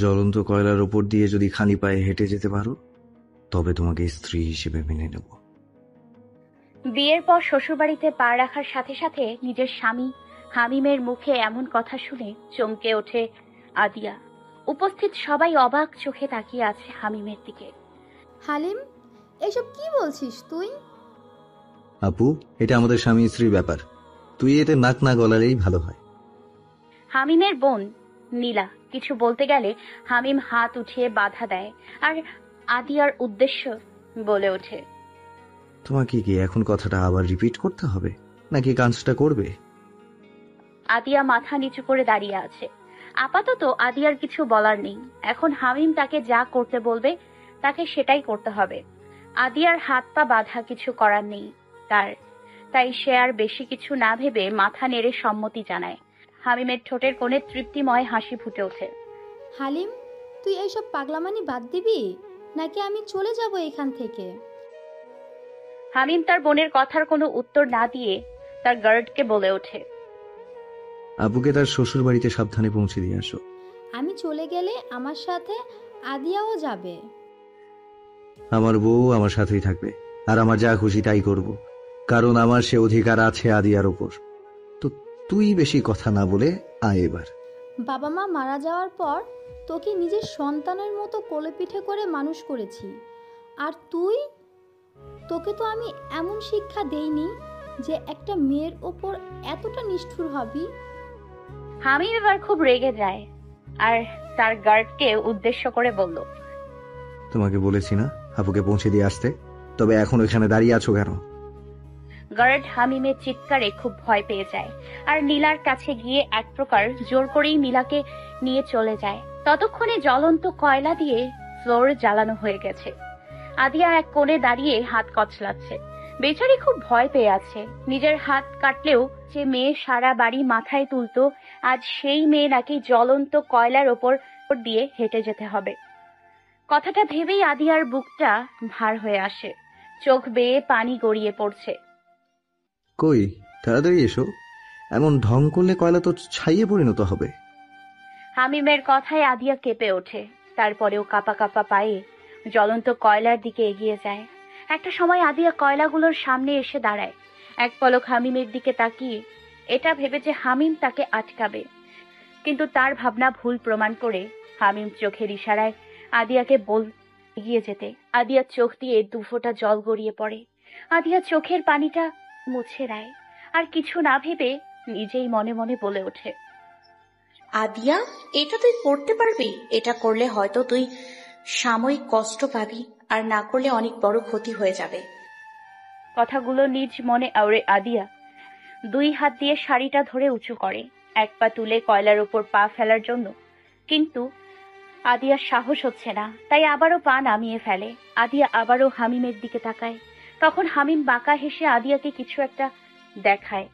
জ্বলন্ত কয়লার উপর দিয়ে যদি খালি পায়ে হেঁটে যেতে পারো তবে তোমাকে স্ত্রী হিসেবে মেনে নেব। বিয়ের পর শ্বশুরবাড়িতে পা রাখার সাথে সাথে নিজের স্বামী হামিমের মুখে এমন কথা শুনে চমকে ওঠে আদিয়া। উপস্থিত সবাই অবাক চোখে তাকিয়ে আছে হামিমের দিকে। হালিম, এসব কি বলছিস তুই? আপু, এটা আমাদের স্বামী স্ত্রীর ব্যাপার, তুই এতে নাক না গলালেই ভালো হয়। হামিমের বোন নীলা কিছু বলতে গেলে হামিম হাত উঠিয়ে বাধা দেয় আর আদিয়ার উদ্দেশ্য বলে ওঠে, তোমাকে কি এখন কথাটা আবার রিপিট করতে হবে নাকি কাজটা করবে? আদিয়া মাথা নিচু করে দাঁড়িয়ে আছে। আপাতত আদিয়ার কিছু বলার নেই। এখন হামিম তাকে যা করতে বলবে তাকে সেটাই করতে হবে। আদিয়ার হাত পা বাঁধা, কিছু করার নেই তাই সে আর বেশি কিছু না ভেবে মাথা নেড়ে সম্মতি জানায়। হামিমের ঠোঁটের কোণে তৃপ্তিময় হাসি ফুটে ওঠে। হালিম, তুই এইসব পাগলামানি বাদ দিবি নাকি আমি চলে যাব এখান থেকে? হামিম তার বোনের কথার কোনো উত্তর না দিয়ে তার গার্ডকে বলে ওঠে, আপুকে তার শ্বশুর বাড়িতে সাবধানে পৌঁছে দিয়ে আসো। আমি চলে গেলে আমার সাথে আদিয়াও যাবে। আমার বউ আমার সাথেই থাকবে আর আমার যা খুশি তাই করব, কারণ আমার সে অধিকার আছে আদিয়ার ওপর। তো তুই বেশি কথা না বলে আয় এবার। বাবা মা মারা যাওয়ার পর তোকে নিজের সন্তানের মতো কোলে পিঠে করে মানুষ করেছি, আর তোকে তো আমি এমন শিক্ষা দেইনি যে একটা মেয়ের ওপর এতটা নিষ্ঠুর হবি। হামিম এবার খুব রেগে যায় আর তার গার্ডকে উদ্দেশ্য করে বলল, তোমাকে বলেছি না আপুকে পৌঁছে দিয়ে আসতে, তবে এখন এখানে দাঁড়িয়ে আছো কেন? গার্ড হামিমের চিৎকারে খুব ভয় পেয়ে যায় আর নীলার কাছে গিয়ে এক প্রকার জোর করেই নীলাকে নিয়ে চলে যায়। ততক্ষণে জ্বলন্ত কয়লা দিয়ে ফ্লোর জ্বালানো হয়ে গেছে। আদিয়া এক কোণে দাঁড়িয়ে হাত কচলাচ্ছে। বেচারি খুব ভয় পেয়ে আছে। নিজের হাত কাটলেও যে মেয়ে সারা বাড়ি মাথায় তুলতো, আজ সেই মেয়ে নাকি জ্বলন্ত কয়লার ওপর দিয়ে হেঁটে যেতে হবে। কথাটা ভেবেই আদিয়ার বুকটা ভার হয়ে আসে, চোখ বেয়ে পানি গড়িয়ে পড়ছে। কই, তাড়াতাড়ি এসো, এমন ঢং করলে কয়লা তো ছাইয়ে পরিণত হবে। হামিমের কথায় আদিয়া কেঁপে ওঠে। তারপরেও কাঁপা কাঁপা পায়ে জ্বলন্ত কয়লার দিকে এগিয়ে যায়। একটা সময় আদিয়া কয়লাগুলোর সামনে এসে দাঁড়ায়। এক পলক হামিমের দিকে তাকিয়ে এটা ভেবে যে হামিম তাকে আটকাবে, কিন্তু তার ভাবনা ভুল প্রমাণ করে হামিম চোখের ইশারায় আদিয়াকে বল এগিয়ে যেতে। আদিয়ার চোখ দিয়ে দুফোঁটা জল গড়িয়ে পড়ে। আদিয়া চোখের পানিটা মুছে দেয় আর কিছু না ভেবে নিজেই মনে মনে বলে ওঠে, আদিয়া, এটা তুই করতে পারবি? এটা করলে হয়তো তুই সাময়িক কষ্ট পাবি, আর না করলে অনেক বড় ক্ষতি হয়ে যাবে। কথাগুলো নিজ মনে আওড়ে আদিয়া দুই হাত দিয়ে শাড়িটা ধরে উঁচু করে, এক পা তুলে কয়লার উপর পা ফেলার জন্য, কিন্তু আদিয়ার সাহস হচ্ছে না, তাই আবারও পা নামিয়ে ফেলে। আদিয়া আবারও হামিমের দিকে তাকায়। তখন হামিম বাঁকা হেসে আদিয়াকে কিছু একটা দেখায়,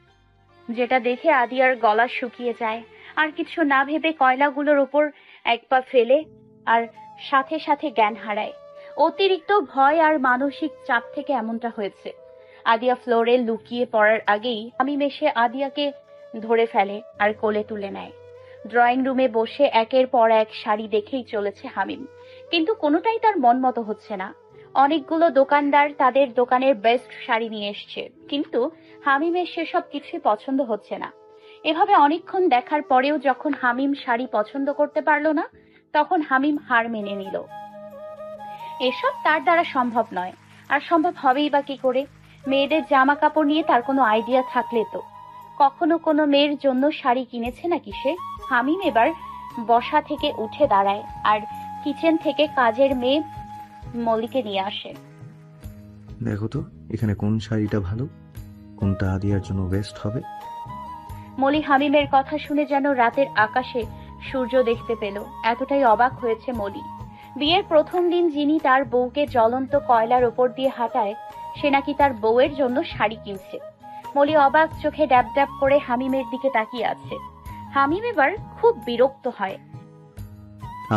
যেটা দেখে আদিয়ার গলা শুকিয়ে যায়। আর কিছু না ভেবে কয়লাগুলোর ওপর এক পা ফেলে আর সাথে সাথে জ্ঞান হারায়। অতিরিক্ত ভয় আর মানসিক চাপ থেকে এমনটা হয়েছে। আদিয়া ফ্লোরে লুকিয়ে পড়ার আগেই হামিম এসে আদিয়াকে ধরে ফেলে আর কোলে তুলে নেয়। ড্রয়িং রুমে বসে একের পর এক শাড়ি দেখেই চলেছে হামিম, কিন্তু কোনোটাই তার মন মতো হচ্ছে না। অনেকগুলো দোকানদার তাদের দোকানের বেস্ট শাড়ি নিয়ে এসছে, কিন্তু হামিমের সেসব কিছুই পছন্দ হচ্ছে না। এভাবে অনেকক্ষণ দেখার পরেও যখন হামিম শাড়ি পছন্দ করতে পারলো না, তখন হামিম হার মেনে নিল। এসব তার দ্বারা সম্ভব নয়, আর সম্ভব হবেই বা কি করে? মেয়েদের জামা কাপড় নিয়ে তার কোনো আইডিয়া থাকলে তো কখনো কোনো মেয়ের জন্য শাড়ি কিনেছে নাকি সে? হামিম এবার বসা থেকে উঠে দাঁড়ায় আর কিচেন থেকে কাজের মেয়ে মলিকে নিয়ে আসে। দেখো তো এখানে কোন শাড়িটা ভালো, কোনটা আদিয়ার জন্য বেস্ট হবে। মলি হামিমের কথা শুনে যেন রাতের আকাশে সূর্য দেখতে পেল, এতটাই অবাক হয়েছে মলি। বিয়ের প্রথম দিন যিনি তার বউকে জ্বলন্ত কয়লার ওপর দিয়ে হাঁটায়, সে নাকি তার বউয়ের জন্য শাড়ি কিনছে। মলি অবাক চোখে ড্যাব ড্যাব করে হামিমের দিকে তাকিয়ে আছে। হামিম এবার খুব বিরক্ত হয়।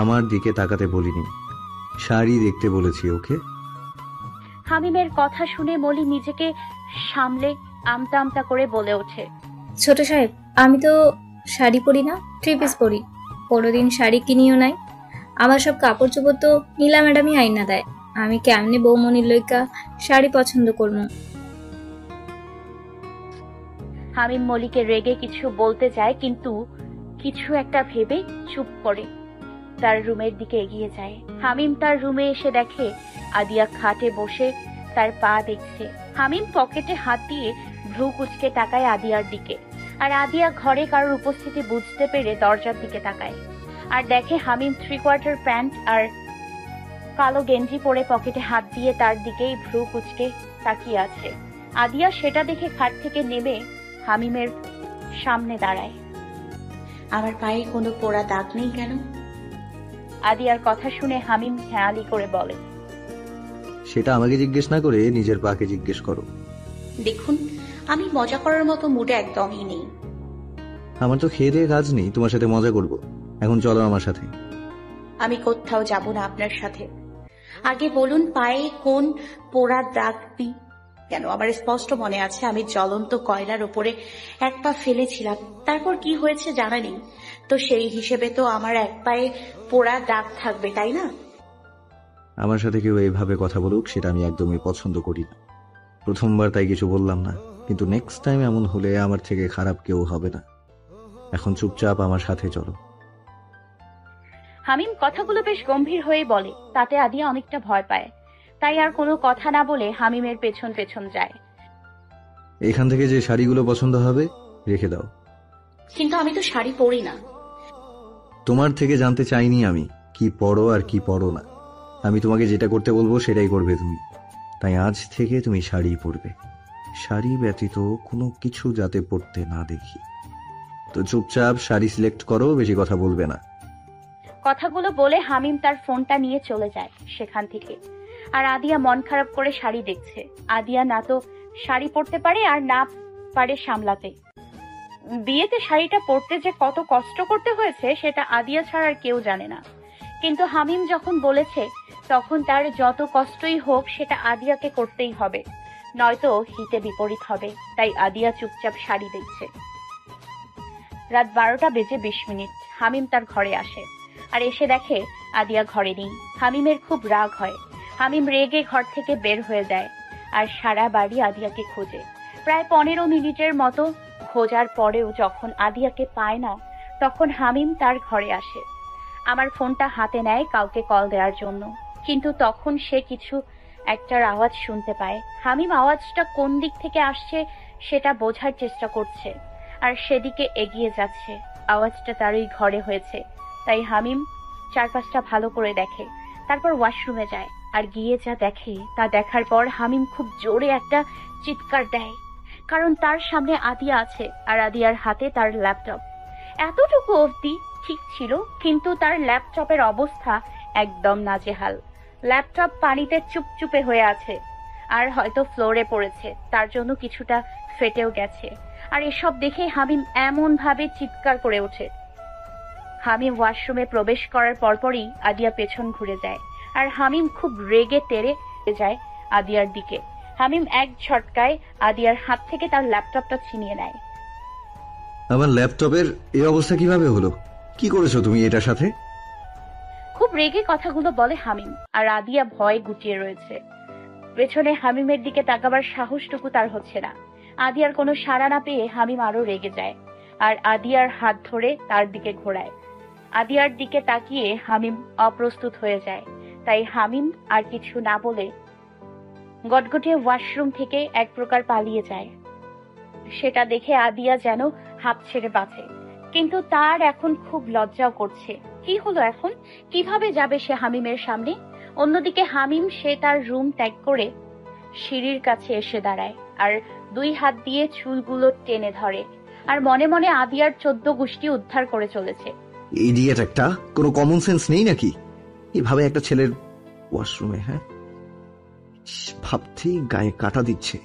আমার দিকে তাকাতে বলিনি, শাড়ি দেখতে বলেছি ওকে। হামিমের কথা শুনে মলি নিজেকে সামলে আমতা আমতা করে বলে ওঠে, ছোট সাহেব, আমি তো শাড়ি পরি না, থ্রি পিস পরি। কোনোদিন শাড়ি কিনিও নাই। আমার সব কাপড় চোপড় তো নীলা ম্যাডামই আইনা দেয়। আমি কেমনে বৌমনির লইকা শাড়ি পছন্দ করবো? হামিম মলিকে রেগে কিছু বলতে যায়, কিন্তু কিছু একটা ভেবে চুপ করে তার রুমের দিকে এগিয়ে যায়। হামিম তার রুমে এসে দেখে আদিয়া খাটে বসে তার পা দেখছে। হামিম পকেটে হাত দিয়ে ভ্রু কুচকে তাকায় আদিয়ার দিকে, আর আদিয়া ঘরে কারোর উপস্থিতি বুঝতে পেরে দরজার দিকে তাকায় আর দেখে হামিম 3/4 প্যান্ট আর কালো গেঞ্জি পরে পকেটে হাত দিয়ে তার দিকেই ভ্রু কুচকে তাকিয়ে আছে। আদিয়া সেটা দেখে খাট থেকে নেমে হামিমের সামনে দাঁড়ায়। আমার পায়ে কোনো পোড়া দাগ নেই কেন? আদিয়ার কথা শুনে হামিম হেয়ালি করে বলে, সেটা আমাকে জিজ্ঞেস না করে নিজের পাকে জিজ্ঞেস করো। দেখুন, আমি মজা করার মতো মুডে একদমই নেই। আমার তো খেয়ে দিয়ে কাজ নেই তোমার সাথে মজা করব। এখন চলো আমার সাথে। আমি কোথাও যাব না আপনার সাথে। আগে বলুন, পায়ে কোন পোড়া দাগ নেই কেন? আমার স্পষ্ট মনে আছে আমি জ্বলন্ত কয়লার উপরে এক পা ফেলেছিলাম। তারপর কি হয়েছে জানা নেই, তো সেই হিসেবে তো আমার এক পায়ে পোড়া দাগ থাকবে, তাই না? আমার সাথে কেউ এইভাবে কথা বলুক সেটা আমি একদমই পছন্দ করি না। প্রথমবার তাই কিছু বললাম না, কিন্তু নেক্সট টাইম এমন হলে আমার থেকে খারাপ কেউ হবে না। এখন চুপচাপ আমার সাথে চলো। হামিম কথাগুলো বেশ গম্ভীর হয়ে বলে, তাতে আদিয়া অনেকটা ভয় পায়। তাই আর কোনো কথা না বলে হামিমের পেছন পেছন যায়। এখান থেকে যে শাড়িগুলো পছন্দ হবে রেখে দাও। কিন্তু আমি তো শাড়ি পরি না। তোমার থেকে জানতে চাইনি আমি কি পরো আর কি পরো না। আমি তোমাকে যেটা করতে বলবো সেটাই করবে তুমি। তাই আজ থেকে তুমি শাড়ি পরবে। শাড়ি ব্যতীত কোনো কিছু যাতে পরতে না দেখি। তো চুপচাপ শাড়ি সিলেক্ট করো, বেশি কথা বলবে না। কথাগুলো বলে হামিম তার ফোনটা নিয়ে চলে যায় সেখান থেকে। আর আদিয়া মন খারাপ করে শাড়ি দেখছে। আদিয়া না তো শাড়ি পরতে পারে আর না পারে সামলাতে। বিয়েতে শাড়িটা পরতে যে কত কষ্ট করতে হয়েছে সেটা আদিয়া ছাড়া আর কেউ জানে না। কিন্তু হামিম যখন বলেছে তখন তার যত কষ্টই হোক সেটা আদিয়াকে করতেই হবে, নয়তো হিতে বিপরীত হবে। তাই আদিয়া চুপচাপ শাড়ি দেখছে। রাত 12টা বেজে 20 মিনিট হামিম তার ঘরে আসে আর এসে দেখে আদিয়া ঘরে নেই। হামিমের খুব রাগ হয়। হামিম রেগে ঘর থেকে বের হয়ে যায় আর সারা বাড়ি আদিয়াকে খোঁজে। প্রায় 15 মিনিটের মতো খোঁজার পরেও যখন আদিয়াকে পায় না, তখন হামিম তার ঘরে আসে। আমার ফোনটা হাতে নেয় কাউকে কল দেওয়ার জন্য, কিন্তু তখন সে কিছু একটার আওয়াজ শুনতে পায়। হামিম আওয়াজটা কোন দিক থেকে আসছে সেটা বোঝার চেষ্টা করছে আর সেদিকে এগিয়ে যাচ্ছে। আওয়াজটা তারই ঘরে হয়েছে, তাই হামিম চারপাশটা ভালো করে দেখে। তারপর ওয়াশরুমে যায় আর গিয়ে যা দেখে তা দেখার পর হামিম খুব জোরে একটা চিৎকার দেয়, কারণ তার সামনে আদিয়া আছে আর আদিয়ার হাতে তার ল্যাপটপ। এতটুকু অবধি ঠিক ছিল, কিন্তু তার ল্যাপটপের অবস্থা একদম নাজেহাল। ল্যাপটপ পানিতে চুপচুপে হয়ে আছে আর হয়তো ফ্লোরে পড়েছে, তার জন্য কিছুটা ফেটেও গেছে। আর এসব দেখে হামিম এমন ভাবে চিৎকার করে ওঠে। হামিম ওয়াশরুমে প্রবেশ করার পরপরই আদিয়া পেছন ঘুরে যায় আর হামিম খুব রেগে তেড়ে যায় আদিয়ার দিকে। হামিম এক ঝটকায় আদিয়ার হাত থেকে তার ল্যাপটপটা ছিনিয়ে নেয়। আমার ল্যাপটপের এই অবস্থা কিভাবে হলো? কি করেছো তুমি এটার সাথে? খুব রেগে কথাগুলো বলে হামিম, আর আদিয়া ভয়ে গুটিয়ে রয়েছে। পেছনে হামিমের দিকে তাকাবার সাহসটুকু তার হচ্ছে না। আদিয়ার কোনো সাড়া না পেয়ে হামিম আরো রেগে যায় আর আদিয়ার হাত ধরে তার দিকে ঘোরায়। আদিয়ার দিকে তাকিয়ে হামিম অপ্রস্তুত হয়ে যায়, তাই হামিম আর কিছু না বলে গটগটে ওয়াশরুম থেকে এক প্রকার পালিয়ে যায়। সেটা দেখে আদিয়া যেন হাত ছেড়ে বাঁচে, কিন্তু তার এখন খুব লজ্জাও করছে। কি হলো এখন? কিভাবে যাবে সে হামিমের সামনে? অন্যদিকে হামিম সে তার রুম ত্যাগ করে সিঁড়ির কাছে এসে দাঁড়ায় আর 2 হাত দিয়ে চুলগুলো টেনে ধরে আর মনে মনে আদিয়ার 14 গোষ্ঠী উদ্ধার করে চলেছে। ইডিয়েট একটা, কোনো কমন সেন্স নেই নাকি? এভাবে একটা ছেলের ওয়াশরুমে, হ্যাঁ, ভাবতেই গায়ে কাটা দিচ্ছে।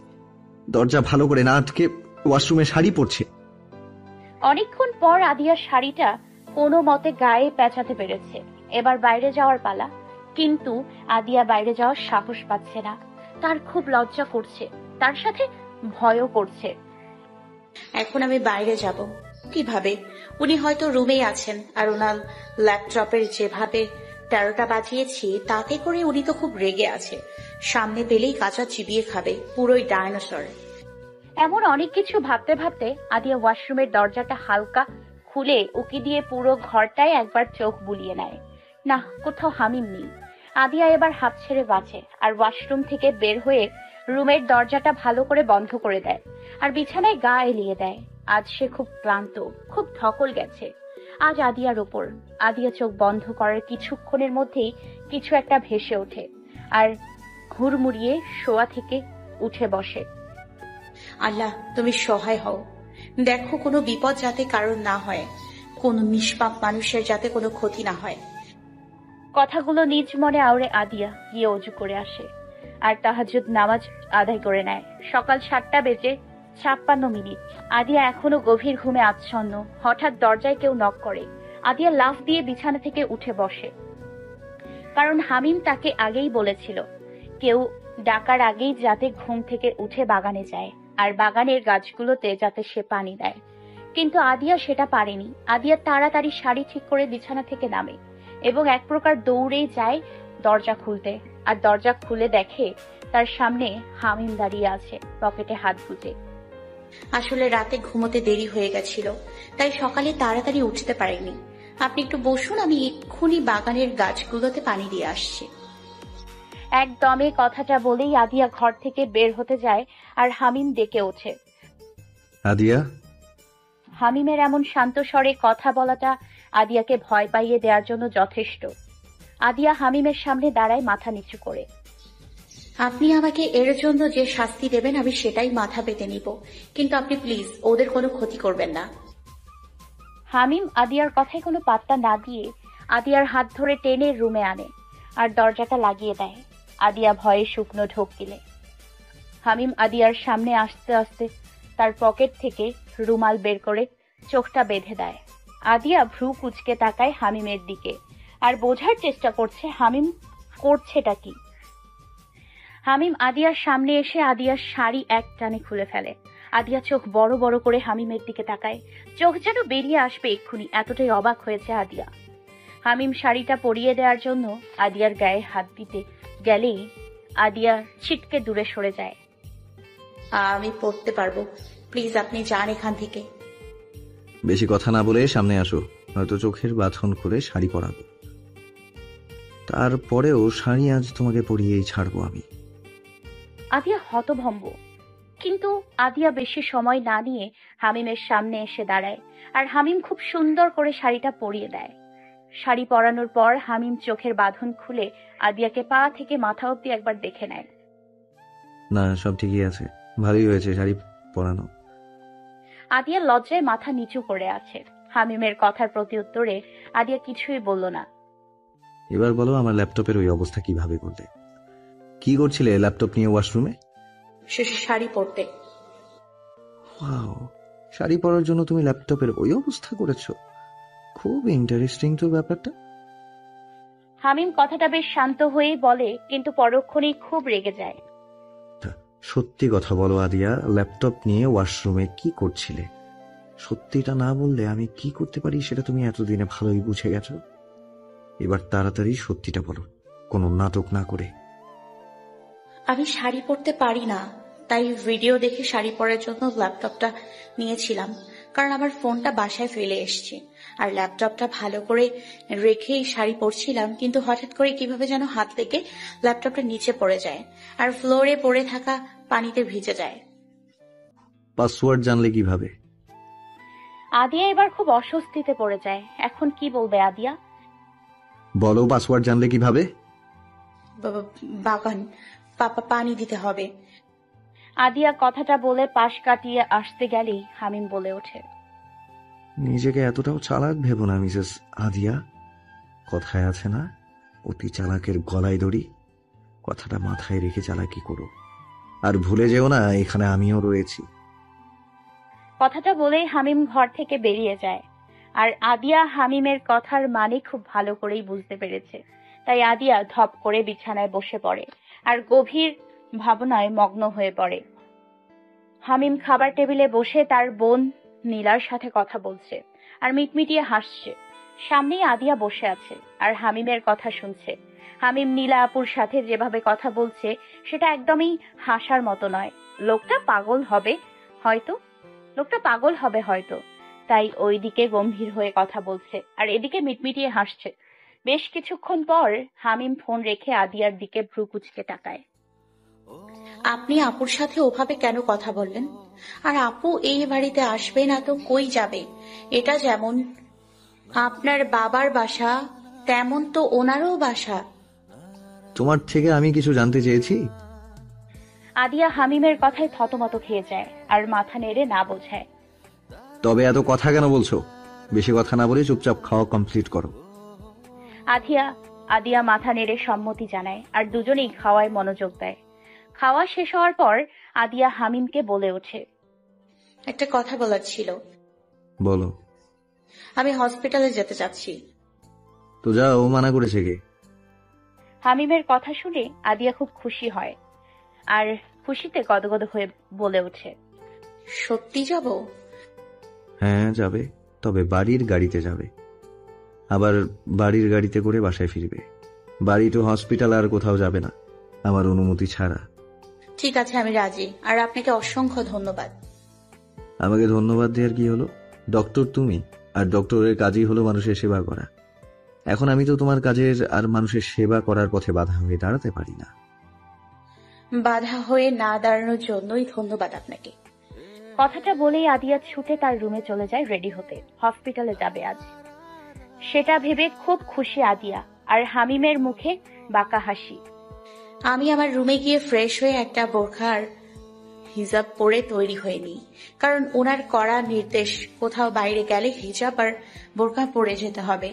দরজা ভালো করে না আটকে ওয়াশরুমে শাড়ি পরছে। অনেকক্ষণ পর আদিয়ার শাড়িটা কোনো মতে গায়ে পেঁচাতে পেরেছে। এবার বাইরে যাওয়ার পালা, কিন্তু আদিয়া বাইরে যাওয়ার সাহস পাচ্ছে না। তার খুব লজ্জা করছে, তার সাথে ভয়ও করছে। এখন আমি বাইরে যাব, কিভাবে? উনি হয়তো রুমেই আছেন, আর ওনার ল্যাপটপের যেভাবে 13টা বাজিয়েছি তাতে করে উনি তো খুব রেগে আছে। সামনে পেলেই কাঁচা চিবিয়ে খাবে, পুরোই ডায়নোসর। এমন অনেক কিছু ভাবতে ভাবতে আদিয়া ওয়াশরুমের দরজাটা হালকা খুলে উকি দিয়ে পুরো ঘরটায় একবার চোখ বুলিয়ে নেয়। না, কোথাও হামিম নেই। আদিয়া এবার হাঁপ ছেড়ে বাঁচে আর ওয়াশরুম থেকে বের হয়ে রুমের দরজাটা ভালো করে বন্ধ করে দেয় আর বিছানায় গা এলিয়ে দেয়। আজ সে খুব ক্লান্ত, খুব ধকল গেছে আজ আদিয়ার ওপর। আদিয়া চোখ বন্ধ করার কিছুক্ষণের মধ্যেই কিছু একটা ভেসে ওঠে আর হুড়মুড়িয়ে শোয়া থেকে উঠে বসে। আল্লাহ, তুমি সহায় হও। দেখো, কোনো বিপদ যাতে কারণ না হয়, কোনো নিষ্পাপ মানুষের যাতে কোনো ক্ষতি না হয়। কথাগুলো নিজ মনে আওড়ে আদিয়া গিয়ে অজু করে আসে আর তাহাজ্জুদ নামাজ আদায় করে নেয়। সকাল 7:56 আদিয়া এখনো গভীর ঘুমে আচ্ছন্ন। হঠাৎ দরজায় কেউ নক করে। আদিয়া লাফ দিয়ে বিছানা থেকে উঠে বসে, কারণ হামিম তাকে আগেই বলেছিল কেউ ডাকার আগেই যাতে ঘুম থেকে উঠে বাগানে যায় আর বাগানের গাছগুলোতে যাতে সে পানি দেয়। কিন্তু আদিয়া সেটা পারেনি। আদিয়া তাড়াতাড়ি শাড়ি ঠিক করে বিছানা থেকে নামে এবং এক প্রকার দৌড়েই যায় দরজা খুলতে। আর দরজা খুলে দেখে তার সামনে হামিম দাঁড়িয়ে আছে, পকেটে হাত গুজে। আসলে রাতে ঘুমোতে দেরি হয়ে গেছিল, তাই সকালে তাড়াতাড়ি উঠতে পারিনি। আপনি একটু বসুন, আমি এক্ষুনি বাগানের গাছগুলোতে পানি দিয়ে আসছি। একদমে কথাটা বলেই আদিয়া ঘর থেকে বের হতে যায় আর হামিম ডেকে ওঠে। আদিয়া, হামিমের এমন শান্ত স্বরে কথা বলাটা আদিয়াকে ভয় পাইয়ে দেওয়ার জন্য যথেষ্ট। আদিয়া হামিমের সামনে দাঁড়ায় মাথা নিচু করে। আপনি আমাকে এর জন্য যে শাস্তি দেবেন আমি সেটাই মাথা পেতে নিব, কিন্তু আপনি প্লিজ ওদের কোনো ক্ষতি করবেন না। হামিম আদিয়ার কথায় কোনো পাত্তা না দিয়ে আদিয়ার হাত ধরে টেনে রুমে আনে আর দরজাটা লাগিয়ে দেয়। আদিয়া ভয়ে শুকনো ঢোক গিলে। হামিম আদিয়ার সামনে আসতে আসতে তার পকেট থেকে রুমাল বের করে চোখটা বেঁধে দেয়। আদিয়া ভ্রু কুঁচকে তাকায় হামিমের দিকে আর বোঝার চেষ্টা করছে হামিম করছেটা কি। হামিম আদিয়ার সামনে এসে আদিয়ার শাড়ি এক টানে খুলে ফেলে। আদিয়া চোখ বড় বড় করে হামিমের দিকে তাকায়, চোখ যেন বেরিয়ে আসবে এক্ষুনি, এতটাই অবাক হয়েছে আদিয়া। হামিম শাড়িটা পরিয়ে দেওয়ার জন্য আদিয়ার গায়ে হাত দিতে গেলেই আদিয়া ছিটকে দূরে সরে যায়। আমি পড়তে পারবো, প্লিজ আপনি যান এখান থেকে। বেশি কথা না বলে সামনে আসো, হয়তো চোখের বাঁধন খুলে শাড়ি পরাবো। তারপরেও শাড়ি আজ তোমাকে পরিয়েই ছাড়বো আমি। আদিয়া হতভম্ব, কিন্তু আদিয়া বেশি সময় না নিয়ে হামিমের সামনে এসে দাঁড়ায় আর হামিম খুব সুন্দর করে শাড়িটা পরিয়ে দেয়। শাড়ি পরানোর পর হামিম চোখের বাঁধন খুলে আদিয়াকে পা থেকে মাথা অব্দি একবার দেখে নেয়। না, সব ঠিকই আছে, ভালোই হয়েছে শাড়ি পরানো। আদিয়া লজ্জায় মাথা নিচু করে আছে। হামিমের কথার প্রতি উত্তরে আদিয়া কিছুই বলল না। এবার বলো, আমার ল্যাপটপের ওই অবস্থা কিভাবে করলে? কি করছিলে ল্যাপটপ নিয়ে ওয়াশরুমে? শাড়ি পরতে। ওয়াও, শাড়ি পরার জন্য তুমি ল্যাপটপের ওই অবস্থা করেছো? খুব ইন্টারেস্টিং তো ব্যাপারটা। হামিম কথাটা বেশ শান্ত হয়েই বলে, কিন্তু পরক্ষণেই খুব রেগে যায়। সত্যি কথা বলো আদিয়া, ল্যাপটপ নিয়ে ওয়াশরুমে কি করছিলে? সত্যিটা না বললে আমি কি করতে পারি সেটা তুমি এতদিনে ভালোই বুঝে গেছো। এবার তাড়াতাড়ি সত্যিটা বলো, কোনো নাটক না করে। আমি শাড়ি পরতে পারি না, তাই ভিডিও দেখে শাড়ি পরার জন্য ল্যাপটপটা নিয়েছিলাম, কারণ আমার ফোনটা বাসায় ফেলে এসেছি আর ল্যাপটপটা ভালো করে রেখেই শাড়ি পরছিলাম, কিন্তু হঠাৎ করে কিভাবে যেন হাত লেগে ল্যাপটপটা নিচে পড়ে যায় আর ফ্লোরে পড়ে থাকা পানিতে ভিজে যায়। পাসওয়ার্ড জানলে কিভাবে? আদিয়া এবার খুব অস্বস্তিতে পড়ে যায়। এখন কি বলবে আদিয়া? বলো, পাসওয়ার্ড জানলে কিভাবে? বাগান পানি দিতে হবে। আদিয়া কথাটা বলে পাশ কাটিয়ে আসতে গেলেই হামিম বলে ওঠে, নিজেকে এতটাও চালাক ভেবো না মিসেস আদিয়া। কথায় আছে না, অতি চালাকের গলায় দড়ি। কথাটা মাথায় রেখে চালাকি করো, আর ভুলে যেও না এখানে আমিও রয়েছি। কথাটা বলেই হামিম ঘর থেকে বেরিয়ে যায়। আর আদিয়া হামিমের কথার মানে খুব ভালো করেই বুঝতে পেরেছে, তাই আদিয়া ধপ করে বিছানায় বসে পড়ে আর গভীর ভাবনায় মগ্ন হয়ে পড়ে। হামিম খাবার টেবিলে বসে তার বোন নীলার সাথে কথা বলছে আর মিটমিটিয়ে হাসছে। সামনেই আদিয়া বসে আছে আর হামিমের কথা শুনছে। হামিম নীলা আপুর সাথে যেভাবে কথা বলছে সেটা একদমই হাসার মতো নয়। লোকটা পাগল হবে হয়তো, তাই ওইদিকে গম্ভীর হয়ে কথা বলছে আর এদিকে মিটমিটিয়ে হাসছে। বেশ কিছুক্ষণ পর হামিম ফোন রেখে আদিয়ার দিকে ভ্রু কুঁচকে তাকায়। আপনি আপুর সাথে ওভাবে কেন কথা বললেন? আর আপু এই বাড়িতে আসবে না তো কই যাবে? এটা যেমন আপনার বাবার বাসা তেমন তো ওনারও বাসা। তোমার থেকে আমি কিছু জানতে চেয়েছি? আদিয়া হামিমের কথায় থতমত খেয়ে যায় আর মাথা নেড়ে না বোঝায়। তবে এত কথা কেন বলছো? বেশি কথা না বলে চুপচাপ খাওয়া কমপ্লিট করো। আদিয়া মাথা নেড়ে সম্মতি জানায় আর দুজনেই খাওয়ায় মনোযোগ দেয়। খাওয়া শেষ হওয়ার পর আদিয়া হামিমকে বলে ওঠে, একটা কথা বলার ছিল। বলো। আমি হসপিটালে যেতে চাচ্ছি। তো যাও, মানা করেছে কে? হামিমের কথা শুনে আদিয়া খুব খুশি হয় আর খুশিতে গদগদ হয়ে বলে ওঠে, সত্যি যাব? হ্যাঁ যাবে, তবে বাড়ির গাড়িতে যাবে। আবার বাড়ির গাড়িতে করে বাসায় ফিরবে। বাড়ি তো হসপিটাল আর কোথাও যাবে না আমার অনুমতি ছাড়া। ঠিক আছে, আমি রাজি। আর আপনাকে অসংখ্য ধন্যবাদ। আমাকে ধন্যবাদ দেওয়ার কি হলো? ডক্টর তুমি, আর ডক্টরের কাজই হলো মানুষের সেবা করা। এখন আমি তো তোমার কাজের আর মানুষের সেবা করার পথে বাধা হয়ে দাঁড়াতে পারি না। বাধা হয়ে না দাঁড়ানোর জন্যই ধন্যবাদ আপনাকে। কথাটা বলেই আদিয়া ছুটে তার রুমে চলে যায় রেডি হতে। হসপিটালে যাবে আজ, সেটা ভেবে খুব খুশি আদিয়া। আর হামিমের মুখে বাঁকা হাসি। আমি আমার রুমে গিয়ে ফ্রেশ হয়ে একটা বোরখার হিজাব পরে তৈরি হয়ে নিই, কারণ ওনার কড়া নির্দেশ কোথাও বাইরে গেলে হিজাব আর বোরখা পরে যেতে হবে।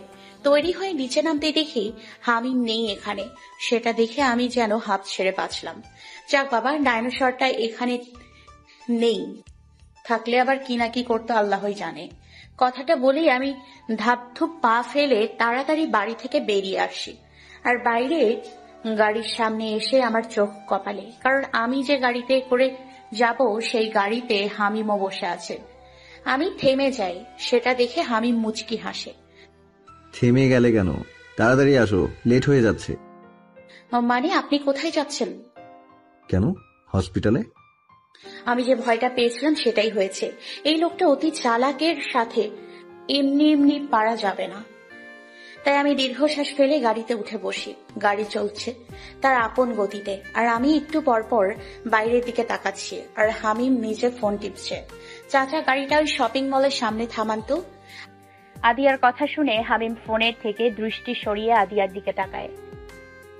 তৈরি হয়ে নিচে নামতে দেখি হামিম নেই এখানে। সেটা দেখে আমি যেন হাত ছেড়ে বাঁচলাম। যাক বাবা, ডাইনোসরটা এখানে নেই, থাকলে আবার কি না কি করতো আল্লাহই জানে। কথাটা বলেই আমি ধাপধুপ পা ফেলে তাড়াতাড়ি বাড়ি থেকে বেরিয়ে আসি। আর বাইরে গাড়ির সামনে এসে আমার চোখ কপালে, কারণ আমি যে গাড়িতে করে যাব সেই গাড়িতে হামিমও বসে আছে। আমি থেমে যাই, সেটা দেখে হামিম মুচকি হাসে। থেমে গেলে কেন? তাড়াতাড়ি আসো, লেট হয়ে যাচ্ছে। মানে আপনি কোথায় যাচ্ছেন? কেন? হসপিটালে। আমি যে ভয়টা পেয়েছিলাম সেটাই হয়েছে। এই লোকটা অতি চালাকের সাথে এমনি এমনি পারা যাবে না। তাই আমি দীর্ঘশ্বাস ফেলে গাড়িতে উঠে বসি। গাড়ি চলছে তার আপন গতিতে, আর আমি একটু পরপর বাইরের দিকে তাকাচ্ছি আর হামিম নিজে ফোন টিপছে। চাচা, গাড়িটা ওই শপিং মলের সামনে থামান তো। আদিয়ার কথা শুনে হামিম ফোনের থেকে দৃষ্টি সরিয়ে আদিয়ার দিকে তাকায়।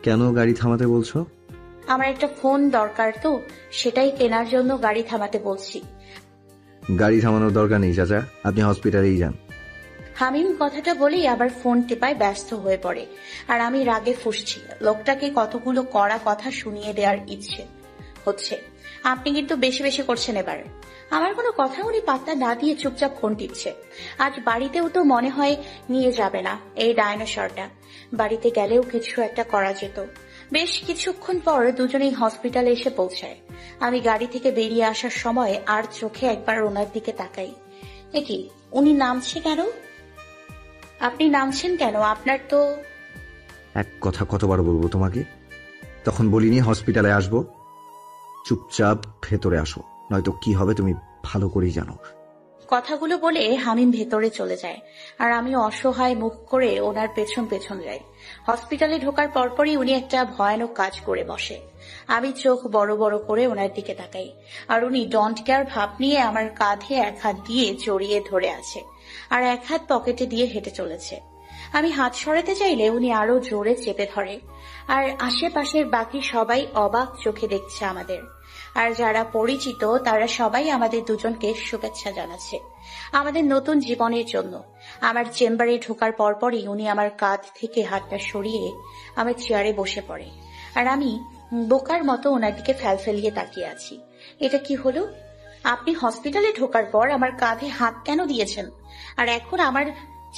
কেন গাড়ি থামাতে বলছো? আমার একটা ফোন দরকার তো, সেটাই কেনার জন্য গাড়ি থামাতে বলছি। গাড়ি থামানোর দরকার নেই চাচা, আপনি হসপিটালেই যান। হামিম কথাটা বলেই আবার ফোন টেপায় ব্যস্ত হয়ে পড়ে। আর আমি রাগে ফুঁসছি। লোকটাকে কতগুলো কড়া কথা শুনিয়ে দেওয়ার ইচ্ছে হচ্ছে। আপনি কিন্তু বেশি বেশি করছেন এবার। আমার কোনো কথা উনি পাত্তা না দিয়ে চুপচাপ ফোন টিপছে। আজ বাড়িতেও তো মনে হয় নিয়ে যাবে না এই ডাইনোসরটা। বাড়িতে গেলেও কিছু একটা করা যেত। বেশ কিছুক্ষণ পর দুজনেই হসপিটালে এসে পৌঁছায়। আমি গাড়ি থেকে বেরিয়ে আসার সময় আর চোখে একবার ওনার দিকে তাকাই। এ কি, উনি নামছে কেন? আপনি নামছেন কেন? আপনার তো... এক কথা কতবার বলবো তোমাকে? তখন বলিনি হসপিটালে আসবো? চুপচাপ ভেতরে আসো, নয়তো কি হবে তুমি ভালো করেই জানো। কথাগুলো বলে হামিম ভেতরে চলে যায় আর আমি অসহায় মুখ করে ওনার পেছন পেছন যাই। হসপিটালে ঢোকার পরপরই উনি একটা ভয়ানক কাজ করে বসে। আমি চোখ বড় বড় করে ওনার দিকে তাকাই আর উনি ডোন্ট কেয়ার ভাব নিয়ে আমার কাঁধে এক হাত দিয়ে জড়িয়ে ধরে আছে আর এক হাত পকেটে দিয়ে হেঁটে চলেছে। আমি হাত সরাতে চাইলে উনি আরো জোরে চেপে ধরে। আর আশেপাশের বাকি সবাই অবাক চোখে দেখছে আমাদের। আর যারা পরিচিত তারা সবাই আমাদের দুজনকে শুভেচ্ছা জানাচ্ছে আমাদের নতুন জীবনের জন্য। আমার চেম্বারে ঢোকার পরপরই উনি আমার কাঁধ থেকে হাতটা সরিয়ে আমার চেয়ারে বসে পড়ে আর আমি বোকার মতো ওনার দিকে ফেলফেলিয়ে তাকিয়ে আছি। এটা কি হলো? আপনি হসপিটালে ঢোকার পর আমার কাঁধে হাত কেন দিয়েছেন? আর এখন আমার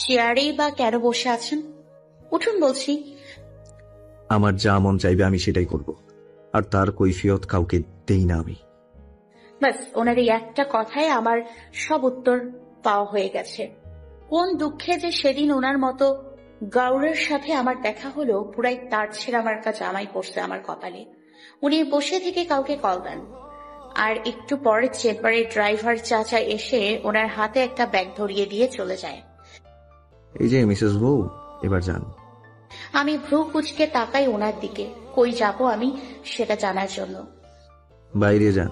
চেয়ারেই বা কেন বসে আছেন? উঠুন বলছি। আমার যা মন চাইবে আমি সেটাই করব, আর তার কৈফিয়ত কাউকে দেই না আমি। ব্যাস, ওনার এই একটা কথায় আমার সব উত্তর পাওয়া হয়ে গেছে। কোন দুঃখে যে সেদিন ওনার মতো গাউরের সাথে আমার দেখা হলো, পুরাই তার ছেড়ে আমার কাছে জামাই পড়ছে আমার কপালে। উনি বসে থেকে কাউকে কল দেন, আর একটু পরে চেম্বারে ড্রাইভার চাচা এসে ওনার হাতে একটা ব্যাগ ধরিয়ে দিয়ে চলে যায়। এই যে মিসেস বউ, এবার যান। আমি ভ্রু কুচকে তাকাই ওনার দিকে। কই যাব আমি সেটা জানার জন্য। বাইরে যান।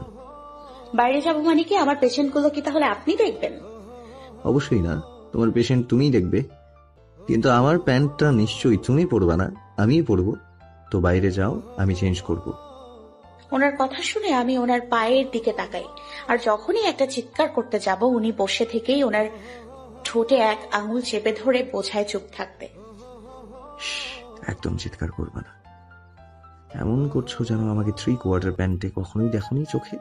বাইরে যাব মানে কি? আমার পেশেন্টগুলো কি তাহলে আপনি দেখবেন? অবশ্যই না, তোমার পেশেন্ট তুমিই দেখবে, কিন্তু আমার প্যান্টটা নিশ্চয়ই তুমি পরবা না, আমিই পরবো। তো বাইরে যাও, আমি চেঞ্জ করব। ওনার কথা শুনে আমি ওনার পায়ের দিকে তাকাই, আর যখনই একটা চিৎকার করতে যাব উনি বসে থেকেই ওনার ঠোঁটে এক আঙুল চেপে ধরে বোঝায় চুপ থাকতে। একদম চিৎকার করবা না। এমন করছো যেন আমাকে 3/4 প্যান্টে কখনোই দেখোনি চোখে।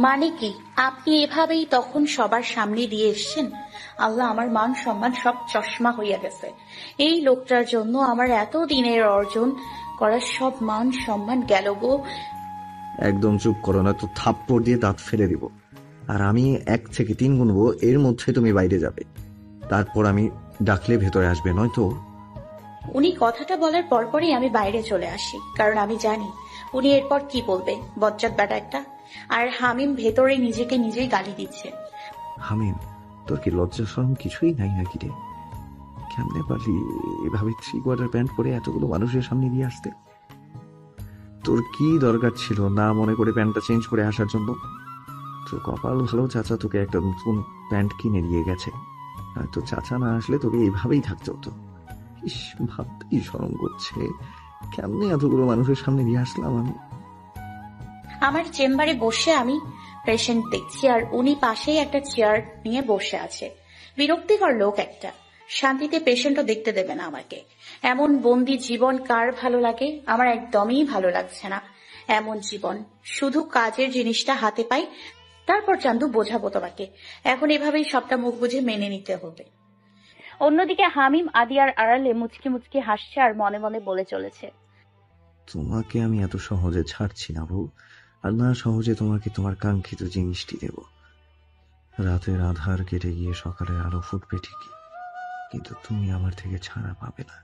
মানে কি? আপনি এভাবেই তখন সবার সামনে দিয়ে এসছেন? আল্লাহ, আমার মান সম্মান সব চশমা হইয়া গেছে। এই লোকটার জন্য আমার এত দিনের অর্জন করার সব মান সম্মান গেল গো। একদম চুপ করো, না তো থাপ্পড় দিয়ে দাঁত ফেলে দিব। আর আমি 1 থেকে 3 গুনবো, এর মধ্যে তুমি বাইরে যাবে। তারপর আমি ডাকলে ভেতরে আসবে, নয়তো। উনি কথাটা বলার পরপরই আমি বাইরে চলে আসি, কারণ আমি জানি উনি এরপর কি বলবে। বজ্জাত বেটা একটা। আর হামিম ভেতরে নিজেকে নিজেই গালি দিচ্ছে। হামিম, তোর কি লজ্জা শরম কিছুই নাই নাকি রে? কেমনে পারলি এভাবে 3/4 প্যান্ট পরে এতগুলো মানুষের সামনে দিয়ে আসতে? তোর কি দরকার ছিল না মনে করে প্যান্টটা চেঞ্জ করে আসার জন্য? তোর কপাল ভালো, চাচা তোকে একটা নতুন প্যান্ট কিনে দিয়ে গেছে। আর তোর চাচা না আসলে তোকে এইভাবেই থাকতে হতো। ইস, ভাবতেই শরম করছে, কেমনে এতগুলো মানুষের সামনে দিয়ে আসলাম আমি। আমার চেম্বারে বসে আমি পেশেন্ট দেখছি, আর উনি পাশেই একটা চেয়ার নিয়ে বসে আছে। বিরক্তিকর লোক একটা। শান্তিতে পেশেন্টও দেখতে দেবে না আমাকে। এমন বন্দি জীবন কার ভালো লাগে? আমার একদমই ভালো লাগছে না এমন জীবন। শুধু কাজের জিনিসটা হাতে পাই, তারপর চান্দু বোঝাবো তোমাকে। এখন এভাবেই সবটা মুখ বুঝে মেনে নিতে হবে। অন্যদিকে হামিম আদিয়ার আড়ালে মুচকি মুচকি হাসছে আর মনে মনে বলে চলেছে, তোমাকে আমি এত সহজে ছাড়ছি না বউ, আর না সহজে তোমাকে তোমার কাঙ্ক্ষিত জিনিসটি দেব। রাতের আধার কেটে গিয়ে সকালের আলো ফুটবে ঠিকই, কিন্তু তুমি আমার থেকে ছাড়া পাবে না।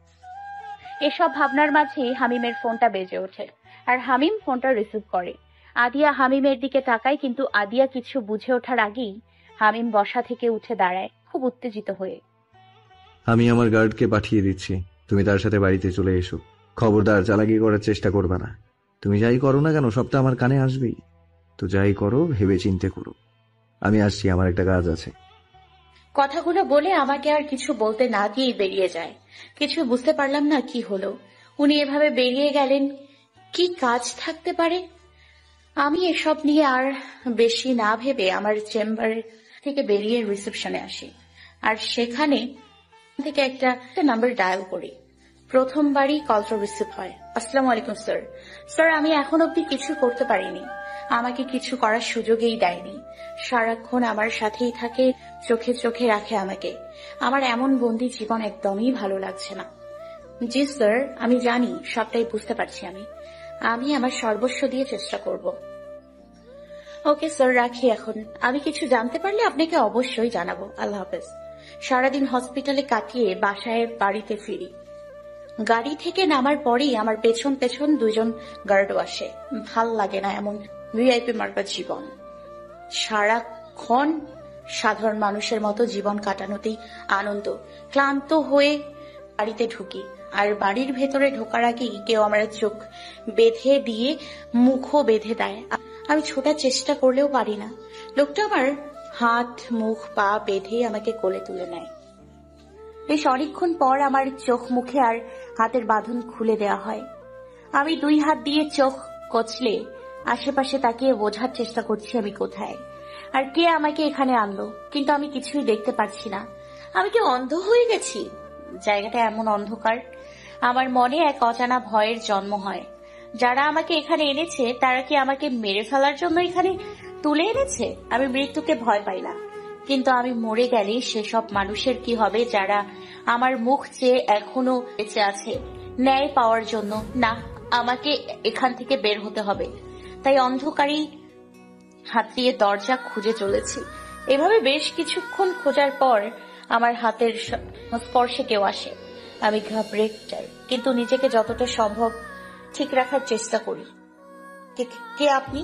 এসব ভাবনার মাঝেই হামিমের ফোনটা বেজে ওঠে, আর হামিম ফোনটা রিসিভ করে। আদিয়া হামিমের দিকে তাকায়, কিন্তু আদিয়া কিছু বুঝে ওঠার আগেই হামিম বসা থেকে উঠে দাঁড়ায়, খুব উত্তেজিত হয়ে। আমি আমার গার্ডকে পাঠিয়ে দিচ্ছি, তুমি তার সাথে বাড়িতে চলে এসো। খবরদার চালাকি করার চেষ্টা করবে না। তুমি যাই করো না কেন, সবটা আমার কানে আসবেই। তো যাই করো ভেবে চিন্তে করো। আমি আসছি, আমার একটা কাজ আছে। কথাগুলো বলে আমাকে আর কিছু বলতে না দিয়েই বেরিয়ে যায়। কিছু বুঝতে পারলাম না কি হলো। উনি এভাবে বেরিয়ে গেলেন, কি কাজ থাকতে পারে? আমি এসব নিয়ে আর বেশি না ভেবে আমার চেম্বার থেকে বেরিয়ে রিসেপশনে আসি, আর সেখানে থেকে একটা নাম্বার ডায়াল করি। প্রথমবারই কলটা রিসিভ হয়। আসসালামু আলাইকুম স্যার। স্যার, আমি এখন অব্দি কিছু করতে পারিনি। আমাকে কিছু করার সুযোগই দেয়নি। সারাক্ষণ আমার সাথেই থাকে, চোখে চোখে রাখে আমাকে। আমার এমন বন্দি জীবন একদমই ভালো লাগছে না। জি স্যার, আমি জানি, সবটাই বুঝতে পারছি। আমি আমার সর্বস্ব দিয়ে চেষ্টা করব। ওকে স্যার, রাখি এখন। আমি কিছু জানতে পারলে আপনাকে অবশ্যই জানাবো। আল্লাহ হাফেজ। সারাদিন হসপিটালে কাটিয়ে বাসায় বাড়িতে ফিরি। গাড়ি থেকে নামার পরেই আমার পেছন পেছন 2 জন গার্ডও আসে। ভাল লাগে না এমন ভিআইপি মার্কা জীবন। সারাক্ষণ সাধারণ মানুষের মতো জীবন কাটানোতেই আনন্দ। ক্লান্ত হয়ে বাড়িতে ঢুকি, আর বাড়ির ভেতরে ঢোকার আগেই কেউ আমার চোখ বেঁধে দিয়ে মুখও বেঁধে দেয়। আমি ছোটার চেষ্টা করলেও পারি না। লোকটা আমার হাত মুখ পা বেঁধে আমাকে কোলে তুলে নেয়। বেশ অনেকক্ষণ পর আমার চোখ মুখে আর হাতের বাঁধন খুলে দেওয়া হয়। আমি 2 হাত দিয়ে চোখ কচলে আশেপাশে তাকিয়ে বোঝার চেষ্টা করছি আমি কোথায়, আর কে আমাকে এখানে আনলো, কিন্তু আমি কিছুই দেখতে পাচ্ছি না। আমি কি অন্ধ হয়ে গেছি? জায়গাটা এমন অন্ধকার, আমার মনে এক অজানা ভয়ের জন্ম হয়। যারা আমাকে এখানে এনেছে তারা কি আমাকে মেরে ফেলার জন্য এখানে তুলে এনেছে? আমি মৃত্যুকে ভয় পাই না, কিন্তু আমি মরে গেলে সেসব মানুষের কি হবে যারা আমার মুখ চেয়ে এখনো বেঁচে আছে ন্যায় পাওয়ার জন্য? না, আমাকে এখান থেকে বের হতে হবে। তাই অন্ধকারেই হাত দিয়ে দরজা খুঁজে চলেছি, এভাবে বেশ কিছুক্ষণ খোঁজার পর আমার হাতের স্পর্শে কেউ আসে। আমি ঘাবড়ে যাই, কিন্তু নিজেকে যতটা সম্ভব ঠিক রাখার চেষ্টা করি। কে আপনি?